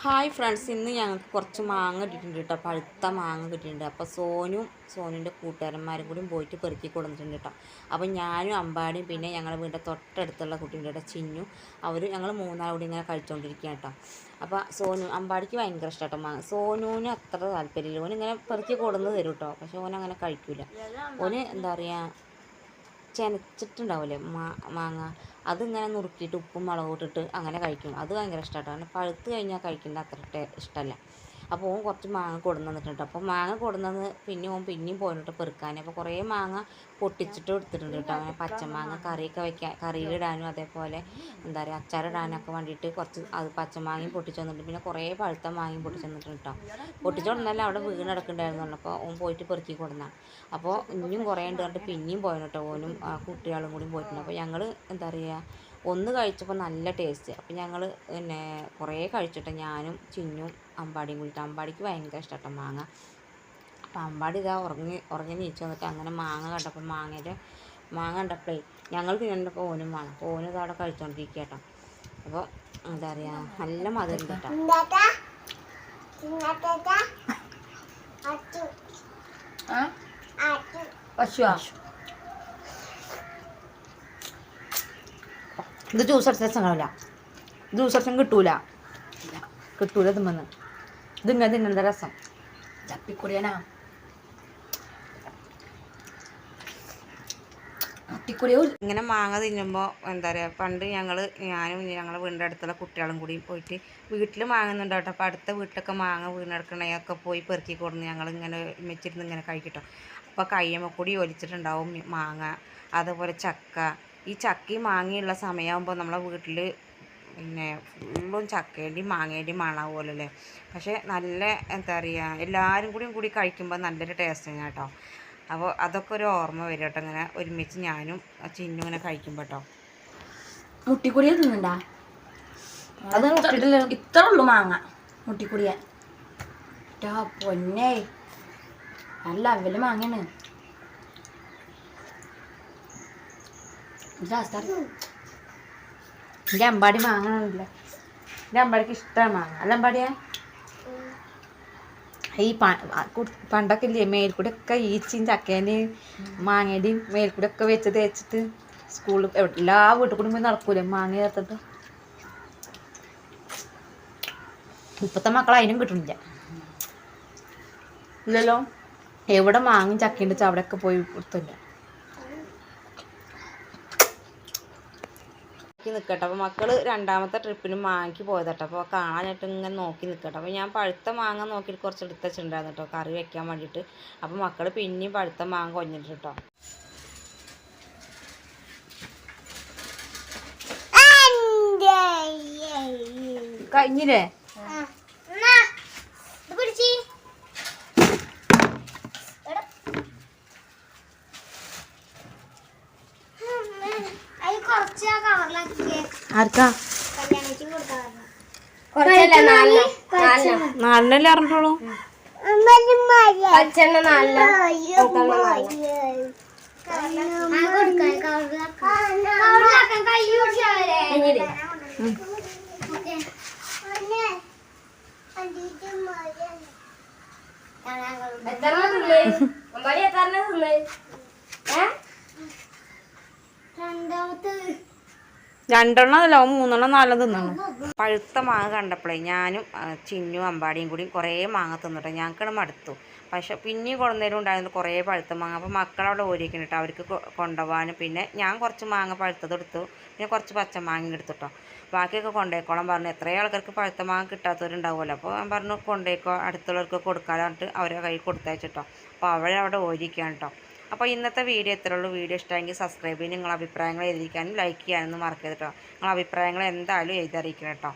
Hi friends, ഇന്ന് ഞങ്ങൾക്ക് കുറച്ച് മാങ്ങ കിട്ടിയിട്ടുണ്ട് കേട്ടോ. പഴുത്ത മാങ്ങ കിട്ടിയിട്ടുണ്ട്. അപ്പോൾ സോനുൻ്റെ കൂട്ടുകാരന്മാരും കൂടി പോയിട്ട് പെറുക്കി കൊടുത്തിട്ടുണ്ട് കേട്ടോ. അപ്പോൾ ഞാനും അമ്പാടിയും പിന്നെ ഞങ്ങളുടെ വീടിൻ്റെ തൊട്ടടുത്തുള്ള കുട്ടിയുണ്ട് കേട്ടോ, ചിന്നു. ഞങ്ങൾ മൂന്നാൾ കൂടി ഇങ്ങനെ കഴിച്ചുകൊണ്ടിരിക്കുക കേട്ടോ. അപ്പോൾ അമ്പാടിക്ക് ഭയങ്കര ഇഷ്ടം കേട്ടോ മാങ്ങ. സോനുവിന് അത്ര താല്പര്യമില്ല. ഇങ്ങനെ പെറുക്കി കൊടുന്ന് തരും കേട്ടോ. പക്ഷെ അങ്ങനെ കഴിക്കില്ല. എന്താ പറയുക, ചെനച്ചിട്ടുണ്ടാവില്ലേ മാങ്ങ, അതിങ്ങനെ നുറുക്കിയിട്ട് ഉപ്പും മുളകും ഇട്ടിട്ട് അങ്ങനെ കഴിക്കും. അത് ഭയങ്കര ഇഷ്ടമാട്ടോ. അങ്ങനെ പഴുത്ത് കഴിഞ്ഞാൽ കഴിക്കുന്നത് അത്ര ഇഷ്ടമല്ല. അപ്പോൾ കുറച്ച് മാങ്ങ കൊടുന്ന് തന്നിട്ടുണ്ട്. അപ്പോൾ മാങ്ങ കൊടുന്നത് പിന്നെയും പോയിട്ട് പെറുക്കാൻ. അപ്പോൾ കുറേ മാങ്ങ പൊട്ടിച്ചിട്ട് എടുത്തിട്ടുണ്ട് കേട്ടോ. അങ്ങനെ പച്ചമാങ്ങ കറിയിലിടാനും അതേപോലെ എന്താ പറയുക അച്ചാറിടാനൊക്കെ വേണ്ടിയിട്ട് അത് പച്ചമാങ്ങയും പൊട്ടിച്ച് വന്നിട്ടുണ്ട്. പിന്നെ കുറേ പഴുത്ത മാങ്ങയും പൊട്ടിച്ച് വന്നിട്ടുണ്ട് കേട്ടോ. പൊട്ടിച്ച് കൊടുന്നാലും അവിടെ വീണടക്കുന്നുണ്ടായിരുന്നു. അപ്പോൾ പോയിട്ട് പെറുക്കി കൊടുന്നാൽ. അപ്പോൾ ഇനിയും കുറേ ഉണ്ട് കണ്ടിട്ട് പിന്നെയും പോയി കേട്ടോ. കുട്ടികളും കൂടി പോയിട്ടുണ്ട്. അപ്പോൾ ഞങ്ങൾ എന്താ പറയുക, ഒന്ന് കഴിച്ചപ്പോൾ നല്ല ടേസ്റ്റ്. അപ്പോൾ ഞങ്ങൾ കുറേ കഴിച്ചിട്ട് ഞാനും ചിന്നും അമ്പാടിയും കൂടിയിട്ട്. അമ്പാടിക്ക് ഭയങ്കര ഇഷ്ടമാട്ടോ മാങ്ങ. അപ്പോൾ അമ്പാടി ഉറങ്ങി നീച്ച് വന്നിട്ട് അങ്ങനെ മാങ്ങ കണ്ടപ്പോഴേ ഞങ്ങൾ തിന്നപ്പോൾ ഓനും വേണം. അപ്പോൾ ഓനും ഇതവിടെ കഴിച്ചുകൊണ്ടിരിക്കുക കേട്ടോ. അപ്പോൾ എന്താ പറയുക, നല്ല മധുരം കേട്ടോ. ഇത് ജ്യൂസ് അടിച്ച സംഗമില്ല. ജ്യൂസ് അടിച്ചും കിട്ടൂല തിന്നുന്നു. ഇതിങ്ങനെ തിന്നണ്ട രസം. ചപ്പിക്കുടിയനാ ഇങ്ങനെ മാങ്ങ തിന്നുമ്പോൾ എന്താ പറയുക, പണ്ട് ഞാനും ഞങ്ങളുടെ വീടിൻ്റെ അടുത്തുള്ള കുട്ടികളും കൂടി പോയിട്ട് വീട്ടിൽ മാങ്ങുന്നുണ്ട് കേട്ടോ. അപ്പോൾ അടുത്ത വീട്ടിലൊക്കെ മാങ്ങ വീണെടുക്കണയൊക്കെ പോയി പെറുക്കി കൊടുന്ന് ഞങ്ങളിങ്ങനെ വെച്ചിരുന്ന് ഇങ്ങനെ കഴിക്കട്ടോ. അപ്പോൾ കയ്യമ്മ കൂടി ഒലിച്ചിട്ടുണ്ടാവും മാങ്ങ. അതുപോലെ ഈ ചക്കയും മാങ്ങയുള്ള സമയമാകുമ്പോൾ നമ്മളെ വീട്ടിൽ ഫുള്ളും ചക്കേൻ്റെയും മാങ്ങേൻ്റെയും മണമാവുമല്ലോ അല്ലേ. പക്ഷേ നല്ല എന്താ പറയുക, എല്ലാവരും കൂടി കഴിക്കുമ്പോൾ നല്ലൊരു ടേസ്റ്റ് തന്നെ കേട്ടോ. അപ്പോൾ അതൊക്കെ ഒരു ഓർമ്മ വരും കേട്ടോ. ഇങ്ങനെ ഒരുമിച്ച് ഞാനും ചിന്നും ഇങ്ങനെ കഴിക്കുമ്പോൾ കേട്ടോ. മുട്ടിക്കുടിയെ തിന്നണ്ടാ? അത് ഇത്ര ഉള്ളു മാങ്ങ മുട്ടിക്കുടിയ. പൊന്നേ, നല്ല അവല് മാങ്ങയാണ്. എൻ്റെ അമ്പാടി മാങ്ങണില്ല. എൻ്റെ അമ്പാടിക്ക് ഇഷ്ടമാണ് മാങ്ങ. അല്ല അമ്പാടിയാ, ഈ പണ്ടൊക്കെ ഇല്ലേ മേൽക്കൂടെ ഒക്കെ ഈച്ചയും ചക്കേൻ്റെയും മാങ്ങേൻ്റെയും മേൽക്കൂടെ ഒക്കെ വെച്ച് തേച്ചിട്ട് സ്കൂളിൽ എല്ലാ വീട്ടിൽ കൂടി പോയി നടക്കൂലേ മാങ്ങ ചേർത്തിട്ട്. ഇപ്പോഴത്തെ മക്കൾ അതിനും കിട്ടുന്നില്ല. ഇല്ലല്ലോ, എവിടെ മാങ്ങയും ചക്കയുണ്ട് വെച്ചാൽ അവിടെയൊക്കെ പോയി കൊടുത്തില്ല. നിൽക്കട്ടെ. അപ്പോൾ മക്കൾ രണ്ടാമത്തെ ട്രിപ്പിന് മാങ്ങയ്ക്ക് പോയതട്ടോ. അപ്പോൾ കാണാനായിട്ട് ഇങ്ങനെ നോക്കി നിൽക്കട്ടെ. അപ്പോൾ ഞാൻ പഴുത്ത മാങ്ങ നോക്കിയിട്ട് കുറച്ച് എടുത്ത് വെച്ചിട്ടുണ്ടായിരുന്നു കേട്ടോ, കറി വെക്കാൻ വേണ്ടിയിട്ട്. അപ്പോൾ മക്കൾ പിന്നെയും പഴുത്ത മാങ്ങ കൊഞ്ഞിട്ട് കേട്ടോ. കഴിഞ്ഞില്ലേ? ആർക്കാ? നാലിനല്ലേ അറിഞ്ഞോളൂ. രണ്ടെണ്ണമല്ല, 3 4 തിന്നണം. പഴുത്ത മാങ്ങ കണ്ടപ്പോഴേ ഞാനും ചിന്നും അമ്പാടിയും കൂടി കുറേ മാങ്ങ തിന്നിട്ട് ഞങ്ങൾക്കിടെ മടുത്തു. പക്ഷെ പിന്നെയും കൊണ്ടുവന്നേരം ഉണ്ടായിരുന്നു കുറേ പഴുത്ത മാങ്ങ. അപ്പോൾ മക്കളവിടെ ഓരിക്കുന്നുണ്ട് അവർക്ക് കൊണ്ടുപോകാനും. പിന്നെ ഞാൻ കുറച്ച് മാങ്ങ പഴുത്തത് എടുത്തു, പിന്നെ കുറച്ച് പച്ചമാങ്ങ എടുത്തിട്ടോ. ബാക്കിയൊക്കെ കൊണ്ടുപോയിക്കോളാൻ പറഞ്ഞു. എത്രയോ ആൾക്കാർക്ക് പഴുത്ത മാങ്ങ കിട്ടാത്തവരുണ്ടാവുമല്ലോ. അപ്പോൾ ഞാൻ പറഞ്ഞു കൊണ്ടുപോയിക്കോ, അടുത്തുള്ളവർക്ക് കൊടുക്കാനായിട്ട് അവരെ കൈ കൊടുത്തയച്ചിട്ടോ. അപ്പോൾ അവരവിടെ ഓരിക്കുകയാണ് കേട്ടോ. അപ്പോൾ ഇന്നത്തെ വീഡിയോ ഇത്രയുള്ളൂ. വീഡിയോ ഇഷ്ടമെങ്കിൽ സബ്സ്ക്രൈബ് ചെയ്യും. നിങ്ങളുടെ അഭിപ്രായങ്ങൾ എഴുതിക്കാനും ലൈക്ക് ചെയ്യാനൊന്നും മറക്കരുത് കേട്ടോ. നിങ്ങളുടെ അഭിപ്രായങ്ങൾ എന്തായാലും എഴുതി അറിയിക്കണം കേട്ടോ.